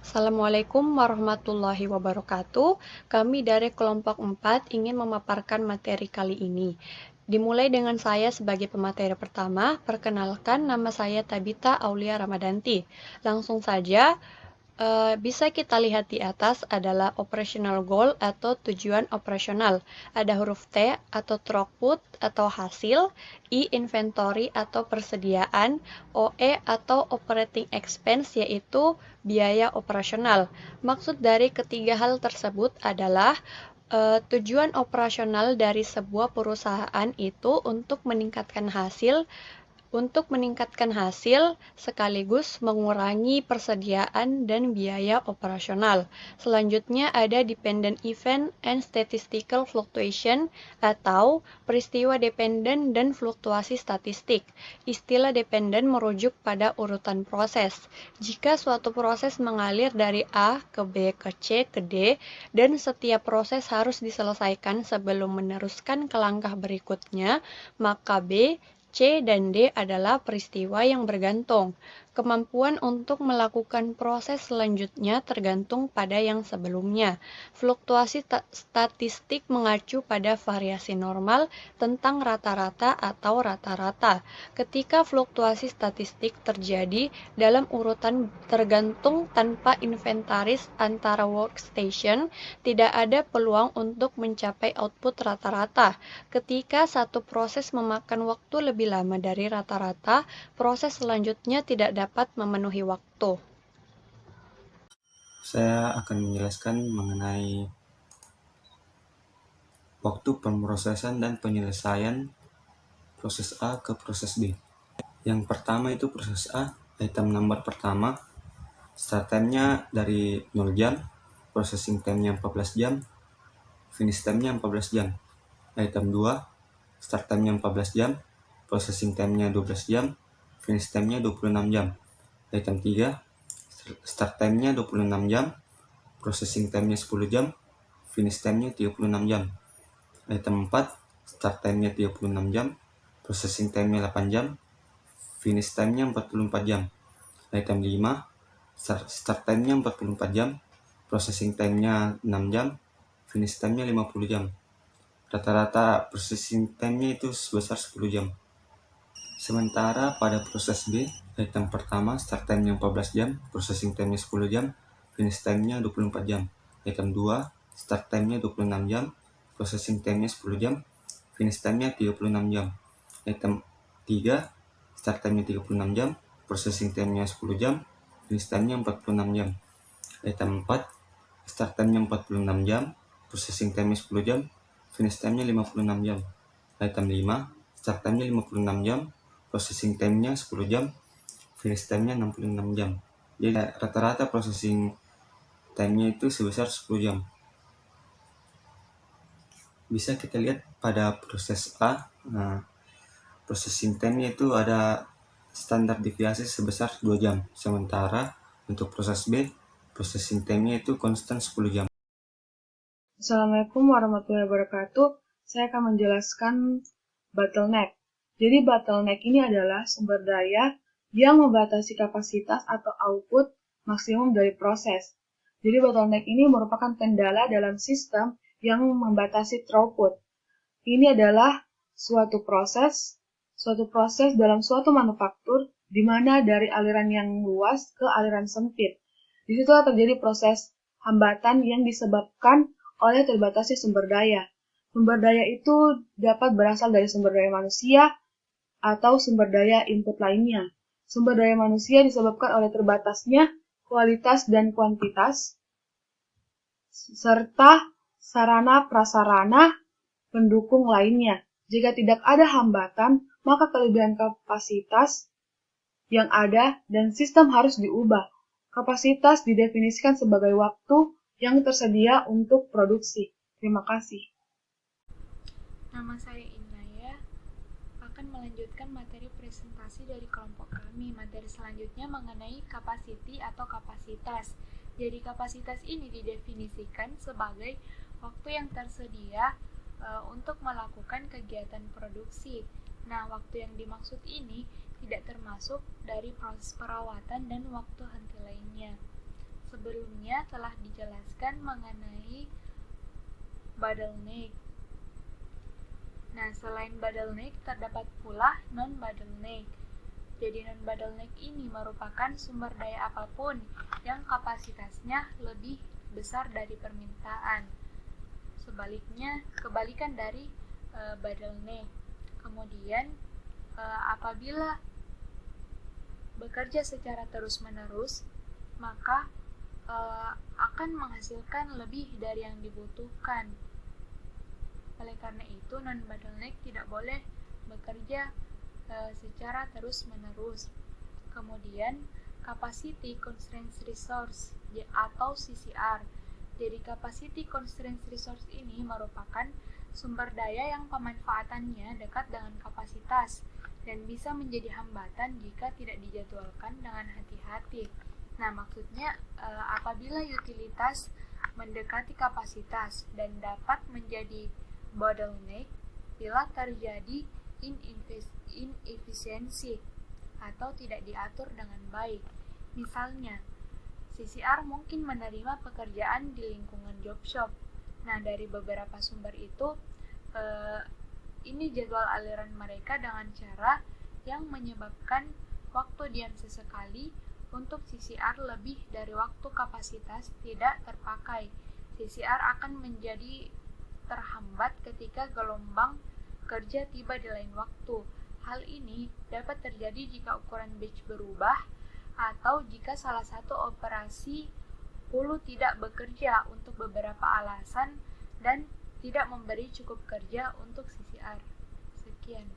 Assalamualaikum warahmatullahi wabarakatuh. Kami dari kelompok 4 ingin memaparkan materi kali ini. Dimulai dengan saya sebagai pemateri pertama. Perkenalkan, nama saya Tabita Aulia Ramadanti. Langsung saja, bisa kita lihat di atas adalah operational goal atau tujuan operasional. Ada huruf T atau throughput atau hasil, I inventory atau persediaan, OE atau operating expense yaitu biaya operasional. Maksud dari ketiga hal tersebut adalah tujuan operasional dari sebuah perusahaan itu untuk meningkatkan hasil sekaligus mengurangi persediaan dan biaya operasional. Selanjutnya ada dependent event and statistical fluctuation atau peristiwa dependen dan fluktuasi statistik. Istilah dependen merujuk pada urutan proses. Jika suatu proses mengalir dari A ke B ke C ke D dan setiap proses harus diselesaikan sebelum meneruskan ke langkah berikutnya, maka B, C dan D adalah peristiwa yang bergantung. Kemampuan untuk melakukan proses selanjutnya tergantung pada yang sebelumnya. Fluktuasi statistik mengacu pada variasi normal tentang rata-rata atau rata-rata. Ketika fluktuasi statistik terjadi dalam urutan tergantung tanpa inventaris antara workstation, tidak ada peluang untuk mencapai output rata-rata. Ketika satu proses memakan waktu lebih lama dari rata-rata, proses selanjutnya tidak dapat memenuhi waktu. Saya akan menjelaskan mengenai waktu pemrosesan dan penyelesaian proses A ke proses B. Yang pertama itu proses A, item number pertama, start time-nya dari 0 jam, processing time-nya 14 jam, finish time-nya 14 jam. Item 2, start time-nya 14 jam, processing time-nya 12 jam, finish time-nya 26 jam. Item 3, start time-nya 26 jam, processing time-nya 10 jam, finish time-nya 36 jam. Item 4, start time-nya 36 jam, processing time-nya 8 jam, finish time-nya 44 jam. Item 5, start time-nya 44 jam, processing time-nya 6 jam, finish time-nya 50 jam. Rata-rata processing time-nya itu sebesar 10 jam. Sementara pada proses B, item pertama start time-nya 14 jam, processing time-nya 10 jam, finish time-nya 24 jam. Item 2, start time-nya 26 jam, processing time-nya 10 jam, finish time-nya 36 jam. Item 3, start time-nya 36 jam, processing time-nya 10 jam, finish time-nya 46 jam. Item 4, start time-nya 46 jam, processing time-nya 10 jam, finish time-nya 56 jam. Item 5, start time-nya 56 jam, processing time-nya 10 jam, finish time-nya 66 jam. Jadi rata-rata processing time-nya itu sebesar 10 jam. Bisa kita lihat pada proses A, processing time-nya itu ada standar deviasi sebesar 2 jam. Sementara untuk proses B, processing time-nya itu konstan 10 jam. Assalamualaikum warahmatullahi wabarakatuh. Saya akan menjelaskan bottleneck. Jadi bottleneck ini adalah sumber daya yang membatasi kapasitas atau output maksimum dari proses. Jadi bottleneck ini merupakan kendala dalam sistem yang membatasi throughput. Ini adalah suatu proses dalam suatu manufaktur di mana dari aliran yang luas ke aliran sempit. Di situ terjadi proses hambatan yang disebabkan oleh terbatasnya sumber daya. Sumber daya itu dapat berasal dari sumber daya manusia atau sumber daya input lainnya. Sumber daya manusia disebabkan oleh terbatasnya kualitas dan kuantitas, serta sarana-prasarana pendukung lainnya. Jika tidak ada hambatan, maka kelebihan kapasitas yang ada dan sistem harus diubah. Kapasitas didefinisikan sebagai waktu yang tersedia untuk produksi. Terima kasih. Nama saya Inaya, akan melanjutkan materi presentasi dari kelompok kami. Materi selanjutnya mengenai capacity atau kapasitas. Jadi kapasitas ini didefinisikan sebagai waktu yang tersedia untuk melakukan kegiatan produksi. Nah, waktu yang dimaksud ini tidak termasuk dari proses perawatan dan waktu henti lainnya. Sebelumnya telah dijelaskan mengenai bottleneck. Nah, selain bottleneck terdapat pula non-bottleneck. Jadi non-bottleneck ini merupakan sumber daya apapun yang kapasitasnya lebih besar dari permintaan. Sebaliknya, kebalikan dari bottleneck. Kemudian, apabila bekerja secara terus-menerus, maka akan menghasilkan lebih dari yang dibutuhkan. Oleh karena itu, non-bottleneck tidak boleh bekerja secara terus-menerus. Kemudian, Capacity Constraint Resource atau CCR. Jadi, Capacity Constraint Resource ini merupakan sumber daya yang pemanfaatannya dekat dengan kapasitas dan bisa menjadi hambatan jika tidak dijadwalkan dengan hati-hati. Nah, maksudnya apabila utilitas mendekati kapasitas dan dapat menjadi bottleneck bila terjadi inefisiensi atau tidak diatur dengan baik. Misalnya, CCR mungkin menerima pekerjaan di lingkungan job shop. Nah, dari beberapa sumber itu, ini jadwal aliran mereka dengan cara yang menyebabkan waktu diam sesekali untuk CCR lebih dari waktu kapasitas tidak terpakai. CCR akan menjadi terhambat ketika gelombang kerja tiba di lain waktu. Hal ini dapat terjadi jika ukuran batch berubah atau jika salah satu operasi hulu tidak bekerja untuk beberapa alasan dan tidak memberi cukup kerja untuk CCR. Sekian.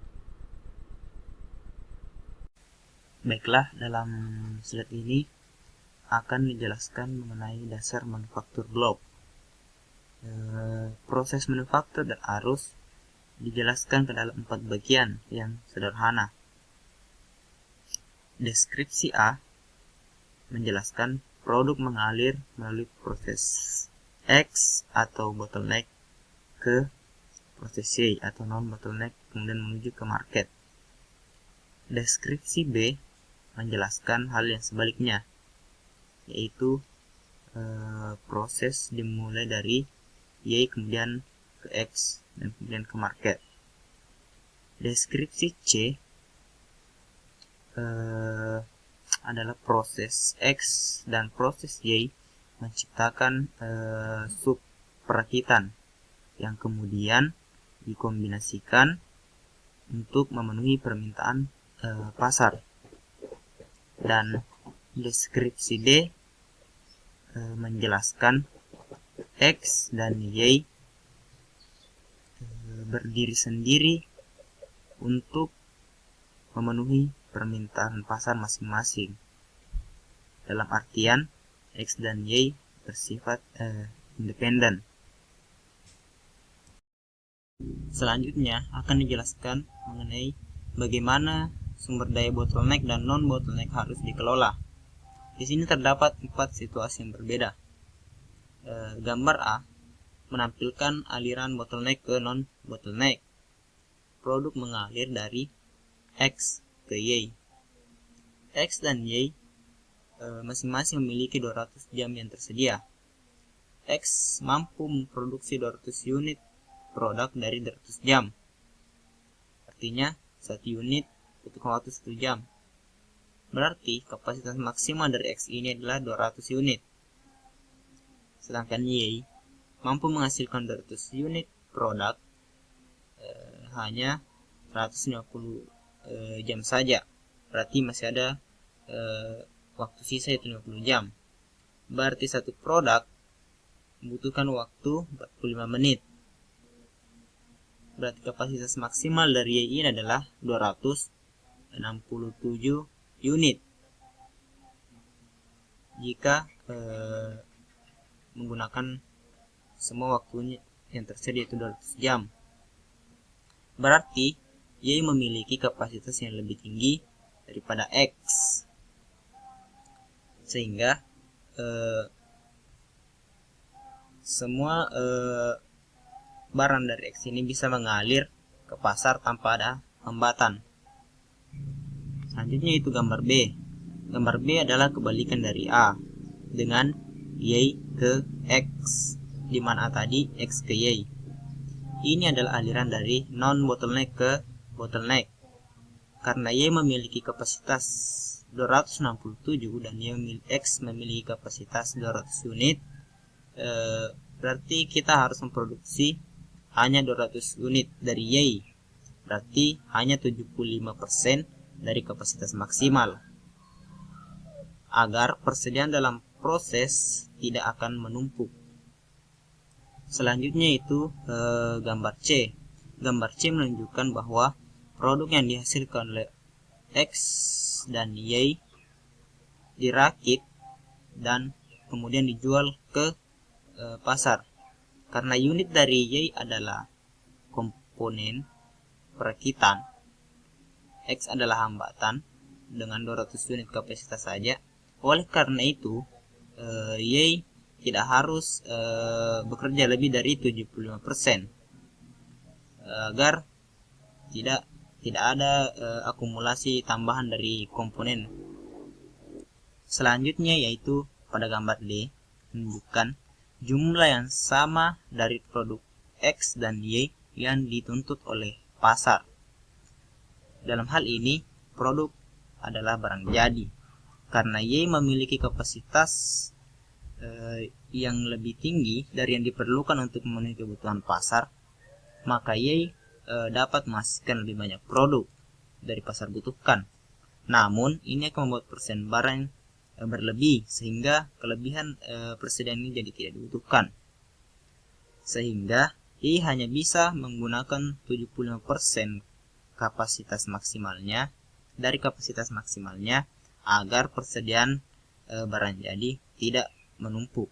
Baiklah, dalam slide ini akan dijelaskan mengenai dasar manufaktur globe. Proses manufaktur dan arus dijelaskan ke dalam 4 bagian yang sederhana. Deskripsi A menjelaskan produk mengalir melalui proses X atau bottleneck ke proses Y atau non-bottleneck kemudian menuju ke market. Deskripsi B menjelaskan hal yang sebaliknya, yaitu proses dimulai dari Y kemudian ke X dan kemudian ke market. Deskripsi C adalah proses X dan proses Y menciptakan sub perakitan yang kemudian dikombinasikan untuk memenuhi permintaan pasar. Dan deskripsi D menjelaskan X dan Y berdiri sendiri untuk memenuhi permintaan pasar masing-masing. Dalam artian X dan Y bersifat independen. Selanjutnya akan dijelaskan mengenai bagaimana sumber daya bottleneck dan non-bottleneck harus dikelola. Di sini terdapat 4 situasi yang berbeda. Gambar A menampilkan aliran bottleneck ke non-bottleneck. Produk mengalir dari X ke Y. X dan Y masing-masing memiliki 200 jam yang tersedia. X mampu memproduksi 200 unit produk dari 200 jam. Artinya 1 unit butuh waktu 1 jam. Berarti kapasitas maksimal dari X ini adalah 200 unit. Sedangkan Y mampu menghasilkan 200 unit produk hanya 150 jam saja. Berarti masih ada waktu sisa yaitu 50 jam. Berarti satu produk membutuhkan waktu 45 menit. Berarti kapasitas maksimal dari Y ini adalah 267 unit. Jika menggunakan semua waktunya yang tersedia itu 200 jam. Berarti Y memiliki kapasitas yang lebih tinggi daripada X. Sehingga semua barang dari X ini bisa mengalir ke pasar tanpa ada hambatan. Selanjutnya itu gambar B. Gambar B adalah kebalikan dari A dengan Y ke X, di mana tadi X ke Y. Ini adalah aliran dari non-bottleneck ke bottleneck. Karena Y memiliki kapasitas 267 dan X memiliki kapasitas 200 unit, berarti kita harus memproduksi hanya 200 unit dari Y. Berarti hanya 75% dari kapasitas maksimal, agar persediaan dalam proses tidak akan menumpuk. Selanjutnya itu gambar C. Gambar C menunjukkan bahwa produk yang dihasilkan oleh X dan Y dirakit dan kemudian dijual ke pasar. Karena unit dari Y adalah komponen perakitan, X adalah hambatan dengan 200 unit kapasitas saja. Oleh karena itu, Y tidak harus bekerja lebih dari 75%, agar tidak ada akumulasi tambahan dari komponen. Selanjutnya yaitu pada gambar D menunjukkan jumlah yang sama dari produk X dan Y yang dituntut oleh pasar. Dalam hal ini produk adalah barang jadi. Karena Y memiliki kapasitas yang lebih tinggi dari yang diperlukan untuk memenuhi kebutuhan pasar, maka Y dapat menghasilkan lebih banyak produk dari pasar butuhkan. Namun ini akan membuat persen barang berlebih, sehingga kelebihan persediaan ini jadi tidak dibutuhkan. Sehingga Y hanya bisa menggunakan 75% kapasitas maksimalnya dari kapasitas maksimalnya, agar persediaan barang jadi tidak menumpuk.